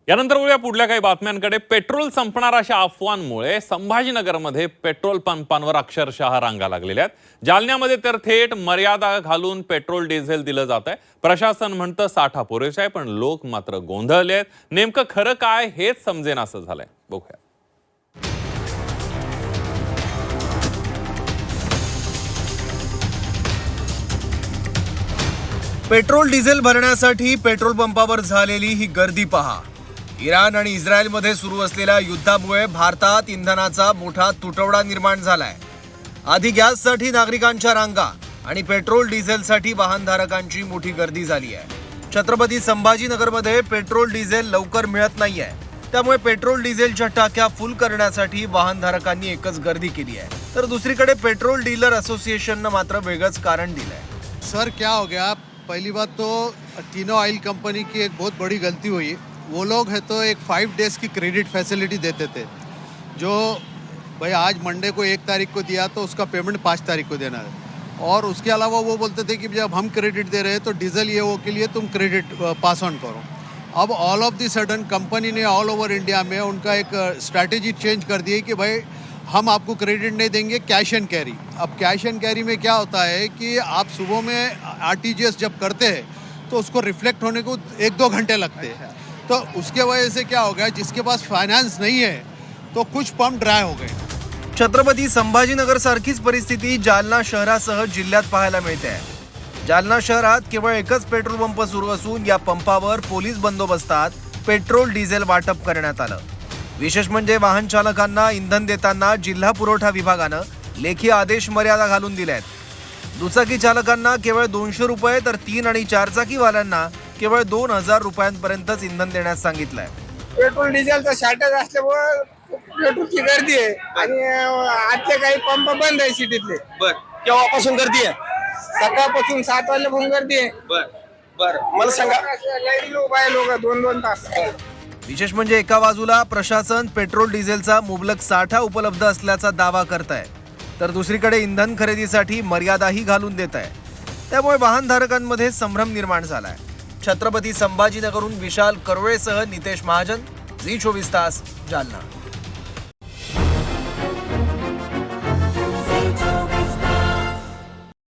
यानंतर वळूया पुढल्या काही बातम्यांकडे। पेट्रोल संपणार अशा अफवांमुळे संभाजीनगरमध्ये पेट्रोल पंपांवर अक्षरशः रांगा लागलेल्या आहेत। जालन्यामध्ये तर थेट मर्यादा घालून पेट्रोल डिझेल दिलं जात आहे। प्रशासन म्हणतं साठा पुरेसा आहे, पण लोक मात्र गोंधळले आहेत। नेमकं खरं काय हेच समजेनासं झालंय। बघूया। पेट्रोल डिझेल भरण्यासाठी पेट्रोल पंपावर झालेली ही गर्दी पहा। इराण आणि इस्रायलमध्ये सुरू असलेल्या युद्धामुळे भारतात इंधनाचा मोठा तुटवडा निर्माण झालाय। आधी गॅससाठी नागरिकांच्या रांगा आणि पेट्रोल डिझेलसाठी वाहनधारकांची मोठी गर्दी झाली आहे। छत्रपती संभाजीनगरमध्ये पेट्रोल डिझेल लवकर मिळत नाहीये, त्यामुळे पेट्रोल डिझेलच्या टाक्या फुल करण्यासाठी वाहनधारकांनी एकच गर्दी केली आहे। तर दुसरीकडे पेट्रोल डीलर असोसिएशनने मात्र वेगळंच कारण दिलंय। सर क्या हो गया, पहली बात तो तीनों ऑयल कंपनी की एक बहुत बड़ी गलती हुई। वो लोग है तो एक 5 डेज़ की क्रेडिट फैसिलिटी देते थे, जो भाई आज मंडे को 1 तारीख को दिया तो उसका पेमेंट 5 तारीख को देना है। और उसके अलावा वो बोलते थे कि जब हम क्रेडिट दे रहे हैं तो डीजल ये वो के लिए तुम क्रेडिट पास ऑन करो। अब all of the sudden company ने ऑल ओवर इंडिया में उनका एक स्ट्रैटेजी चेंज कर दी है कि भाई हम आपको क्रेडिट नहीं देंगे, कैश एंड कैरी। अब कैश एंड कैरी में क्या होता है कि आप सुबह में आरटीजीएस जब करते हैं तो उसको रिफ्लेक्ट होने को 1-2 घंटे लगते हैं। तो उसके वजह से क्या हो गया, जिसके पास फाइनेंस नहीं है तो कुछ पंप ड्राय हो गए। छत्रपती संभाजीनगर सारखीच परिस्थिती जालना शहरासह जिल्ह्यात पाहायला मिळते आहे। जालना शहरात केवळ एकच पेट्रोल पंप सुरू असून या पंपावर पोलीस बंदोबस्तात पेट्रोल डिझेल वाटप करण्यात आलं। विशेष म्हणजे वाहन चालकांना इंधन देताना जिल्हा पुरवठा विभागानं लेखी आदेश मर्यादा घालून दिल्या आहेत। दुचाकी चालकांना केवळ 200 रुपये तर 3 आणि 4 चाकीवाल्यांना केवळ 2000 रुपयांपर्यंतच इंधन देण्यास सांगितलंय। पेट्रोल डिझेलचा शॉर्टेज असल्यामुळे पेट्रोलची गर्दी आहे आणि आजचे काही पंप बंद आहे सिटीतले। बर, केव्हापासून गर्दी आहे? सकाळपासून 7 वाजल्यापासून गर्दी आहे। बर बर, मला सांगा। लोक 2-2 तास। विशेष म्हणजे एका बाजूला प्रशासन पेट्रोल डिझेलचा मुबलक साठा उपलब्ध असल्याचा दावा करत आहे, तर दुसरीकडे इंधन खरेदीसाठी मर्यादाही घालून देत आहे। त्यामुळे वाहनधारकांमध्ये संभ्रम निर्माण झालाय। छत्रपती संभाजीनगरहून विशाल करवळेसह नितेश महाजन, झी 24 तास, जालना।